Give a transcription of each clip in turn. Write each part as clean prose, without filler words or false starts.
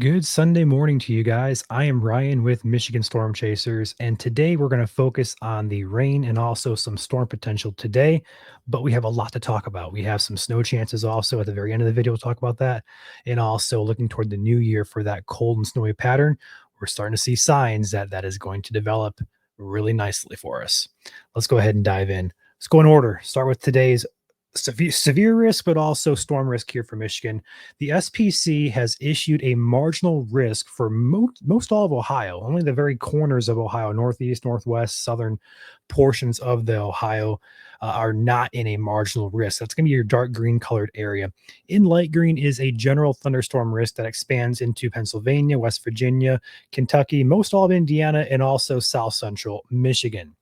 Good Sunday morning to you guys. I am Ryan with Michigan Storm Chasers, and today we're going to focus on the rain and also some storm potential today. But we have a lot to talk about. We have some snow chances also at the very end of the video. We'll talk about that, and also looking toward the new year for that cold and snowy pattern. We're starting to see signs that that is going to develop really nicely for us. Let's go ahead and dive in. Let's go in order. Start with today's severe risk, but also storm risk here for Michigan. The SPC has issued a marginal risk for most all of Ohio, only the very corners of Ohio, northeast, northwest, southern portions of the Ohio are not in a marginal risk. That's going to be your dark green colored area. In light green is a general thunderstorm risk that expands into Pennsylvania, West Virginia, Kentucky, most all of Indiana, and also south central Michigan.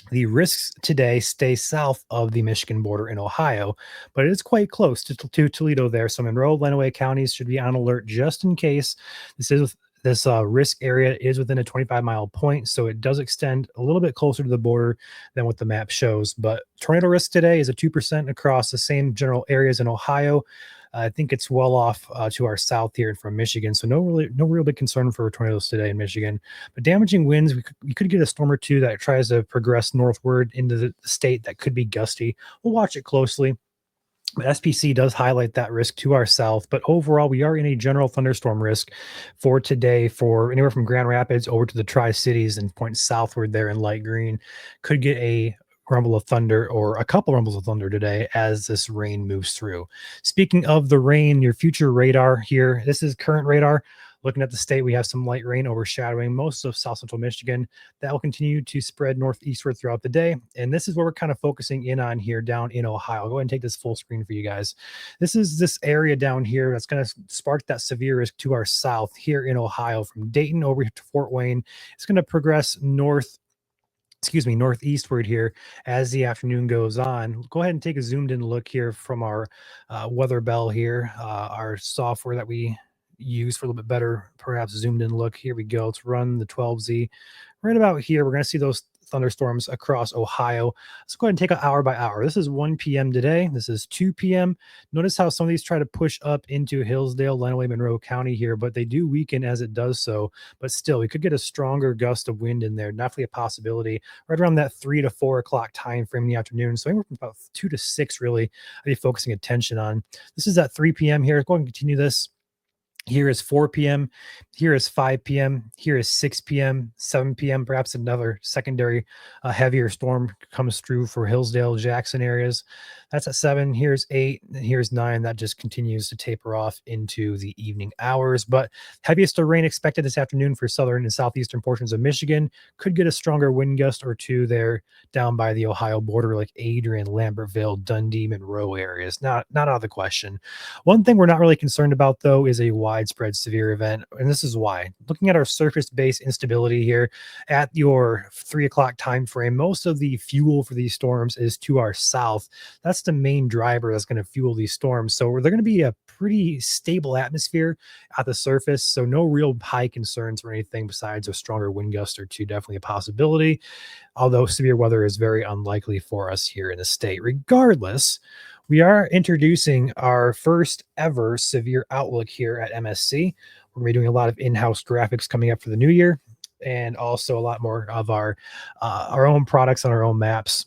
The risks today stay south of the Michigan border in Ohio, but it is quite close to Toledo there. So Monroe, Lenawee counties should be on alert just in case. This risk area is within a 25-mile point, so it does extend a little bit closer to the border than what the map shows. But tornado risk today is a 2% across the same general areas in Ohio. I think it's well off to our south here from Michigan, so no real big concern for tornadoes today in Michigan. But damaging winds, we could get a storm or two that tries to progress northward into the state that could be gusty. We'll watch it closely. But SPC does highlight that risk to our south, but overall, we are in a general thunderstorm risk for today for anywhere from Grand Rapids over to the Tri Cities and point southward there in light green. Could get a rumble of thunder or a couple rumbles of thunder today as this rain moves through. Speaking of the rain, your future radar here, this is current radar. Looking at the state, we have some light rain overshadowing most of south central Michigan. That will continue to spread northeastward throughout the day. And this is where we're kind of focusing in on here down in Ohio. I'll go ahead and take this full screen for you guys. This is this area down here that's going to spark that severe risk to our south here in Ohio from Dayton over to Fort Wayne. It's going to progress northeastward here as the afternoon goes on. Go ahead and take a zoomed in look here from our weather bell here, our software that we use for a little bit better, perhaps zoomed in look. Here we go. Let's run the 12Z. Right about here, we're going to see those thunderstorms across Ohio. Let's go ahead and take it hour by hour. This is 1 p.m. today. This is 2 p.m. Notice how some of these try to push up into Hillsdale, Lenawee, Monroe County here, but they do weaken as it does so. But still, we could get a stronger gust of wind in there. Definitely a possibility right around that 3 to 4 o'clock time frame in the afternoon. So anywhere from about 2 to 6, really, I'd be focusing attention on. This is at 3 p.m. here. Go ahead and continue this. Here is 4 p.m. Here is 5 p.m. Here is 6 p.m., 7 p.m. Perhaps another secondary heavier storm comes through for Hillsdale, Jackson areas. That's at 7. Here's 8. And here's 9. That just continues to taper off into the evening hours. But heaviest of rain expected this afternoon for southern and southeastern portions of Michigan. Could get a stronger wind gust or two there down by the Ohio border, like Adrian, Lambertville, Dundee, Monroe areas. Not out of the question. One thing we're not really concerned about, though, is a widespread severe event. And this is why. Looking at our surface-based instability here at your 3 o'clock time frame, most of the fuel for these storms is to our south. That's the main driver that's going to fuel these storms. So they're going to be a pretty stable atmosphere at the surface. So no real high concerns or anything besides a stronger wind gust or two, definitely a possibility. Although severe weather is very unlikely for us here in the state. Regardless, we are introducing our first ever severe outlook here at MSC. We're going to be doing a lot of in-house graphics coming up for the new year, and also a lot more of our own products on our own maps.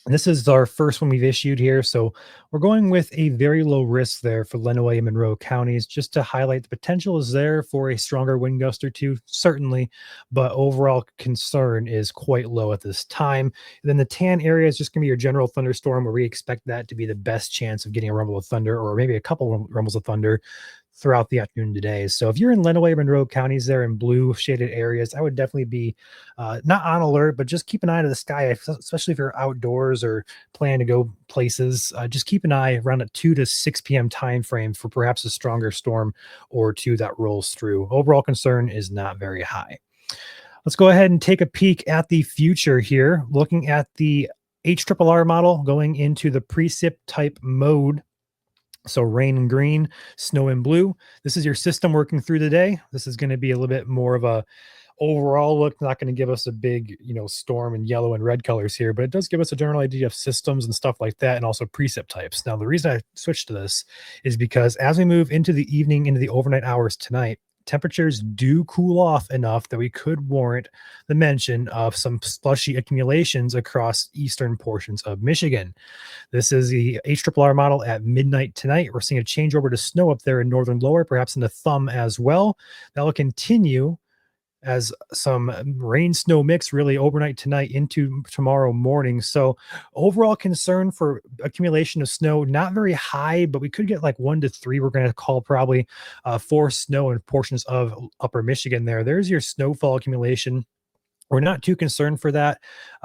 And this is our first one we've issued here. So we're going with a very low risk there for Lenawee and Monroe counties, just to highlight the potential is there for a stronger wind gust or two, certainly, but overall concern is quite low at this time. And then the tan area is just going to be your general thunderstorm, where we expect that to be the best chance of getting a rumble of thunder, or maybe a couple rumbles of thunder throughout the afternoon today. So if you're in Lenawee, Monroe counties there in blue shaded areas, I would definitely be not on alert, but just keep an eye to the sky, especially if you're outdoors or plan to go places. Just keep an eye around a 2 to 6 p.m. time frame for perhaps a stronger storm or two that rolls through. Overall concern is not very high. Let's go ahead and take a peek at the future here, looking at the HRRR model going into the precip type mode. So rain in green, snow in blue. This is your system working through the day. This is going to be a little bit more of a overall look, not going to give us a big, storm in yellow and red colors here, but it does give us a general idea of systems and stuff like that, and also precip types. Now, the reason I switched to this is because as we move into the evening, into the overnight hours tonight, temperatures do cool off enough that we could warrant the mention of some slushy accumulations across eastern portions of Michigan. This is the HRRR model at midnight tonight. We're seeing a changeover to snow up there in northern lower, perhaps in the thumb as well. That will continue as some rain snow mix really overnight tonight into tomorrow morning. So overall concern for accumulation of snow, not very high, but we could get like 1 to 3. We're going to call probably for snow in portions of upper Michigan there. There's your snowfall accumulation. We're not too concerned for that,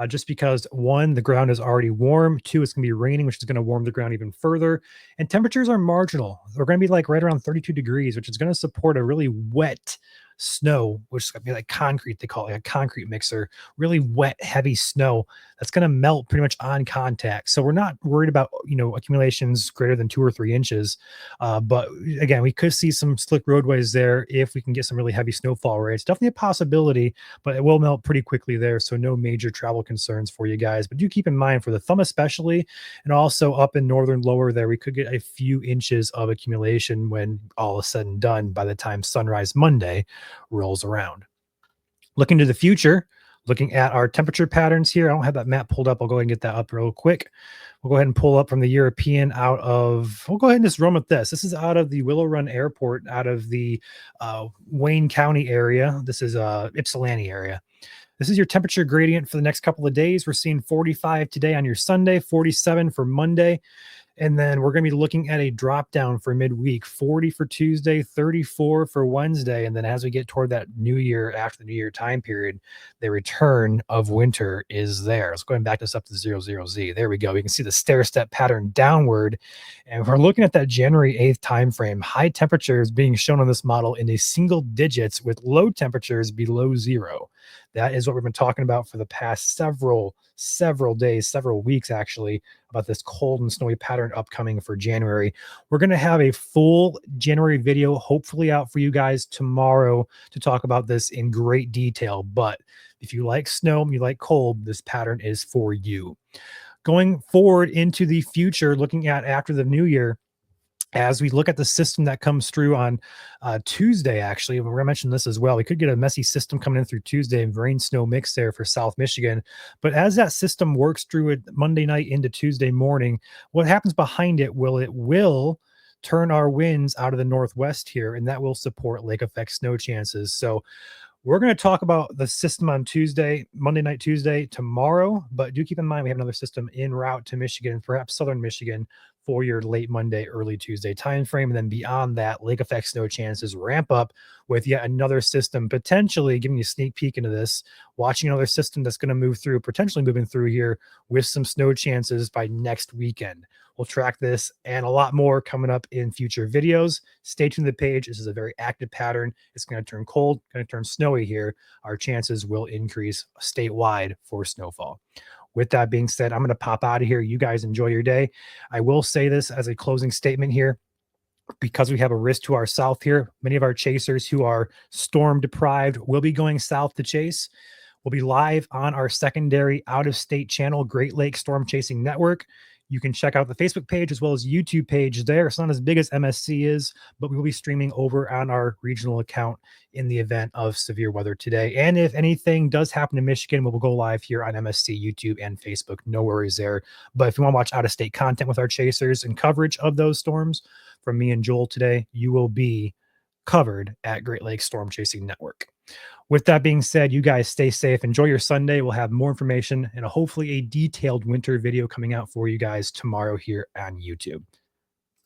just because one, the ground is already warm. Two, it's going to be raining, which is going to warm the ground even further. And temperatures are marginal. They're going to be like right around 32 degrees, which is going to support a really wet snow, which is going to be like concrete. They call it like a concrete mixer, really wet, heavy snow that's going to melt pretty much on contact. So we're not worried about, accumulations greater than 2 or 3 inches. But again, we could see some slick roadways there if we can get some really heavy snowfall rates. Definitely a possibility, but it will melt pretty quickly there. So no major travel concerns for you guys. But do keep in mind for the thumb, especially, and also up in northern lower there, we could get a few inches of accumulation when all is said and done by the time sunrise Monday rolls around. Looking to the future, looking at our temperature patterns here. I don't have that map pulled up. I'll go ahead and get that up real quick. We'll go ahead and pull up from the European we'll go ahead and just run with this. This is out of the Willow Run Airport, out of the Wayne County area. This is Ypsilanti area. This is your temperature gradient for the next couple of days. We're seeing 45 today on your Sunday, 47 for Monday. And then we're going to be looking at a drop down for midweek, 40 for Tuesday, 34 for Wednesday. And then as we get toward that new year, after the new year time period, the return of winter is there. Let's go ahead and back this up to 00Z. There we go. We can see the stair step pattern downward. And we're looking at that January 8th time frame. High temperatures being shown on this model in the single digits with low temperatures below zero. That is what we've been talking about for the past several days, several weeks actually, about this cold and snowy pattern upcoming for January. We're going to have a full January video hopefully out for you guys tomorrow to talk about this in great detail. But if you like snow and you like cold, this pattern is for you. Going forward into the future, looking at after the new year, as we look at the system that comes through on Tuesday, actually, we're going to mention this as well. We could get a messy system coming in through Tuesday and rain snow mix there for South Michigan. But as that system works through it Monday night into Tuesday morning, what happens behind it will turn our winds out of the northwest here, and that will support lake effect snow chances. So we're going to talk about the system on Monday night, Tuesday, tomorrow, but do keep in mind we have another system en route to Michigan, perhaps southern Michigan, for your late Monday, early Tuesday timeframe. And then beyond that, lake effect snow chances ramp up with yet another system, potentially giving you a sneak peek into this, watching another system that's going to move through, potentially moving through here with some snow chances by next weekend. We'll track this and a lot more coming up in future videos. Stay tuned to the page. This is a very active pattern. It's going to turn cold, going to turn snowy here. Our chances will increase statewide for snowfall. With that being said, I'm going to pop out of here. You guys enjoy your day. I will say this as a closing statement here. Because we have a risk to our south here, many of our chasers who are storm deprived will be going south to chase. We'll be live on our secondary out-of-state channel, Great Lakes Storm Chasing Network. You can check out the Facebook page as well as YouTube page there. It's not as big as MSC is, but we will be streaming over on our regional account in the event of severe weather today. And if anything does happen in Michigan, we'll go live here on MSC, YouTube, and Facebook. No worries there. But if you want to watch out-of-state content with our chasers and coverage of those storms from me and Joel today, you will be covered at Great Lakes Storm Chasing Network. With that being said, you guys stay safe. Enjoy your Sunday. We'll have more information and hopefully a detailed winter video coming out for you guys tomorrow here on YouTube.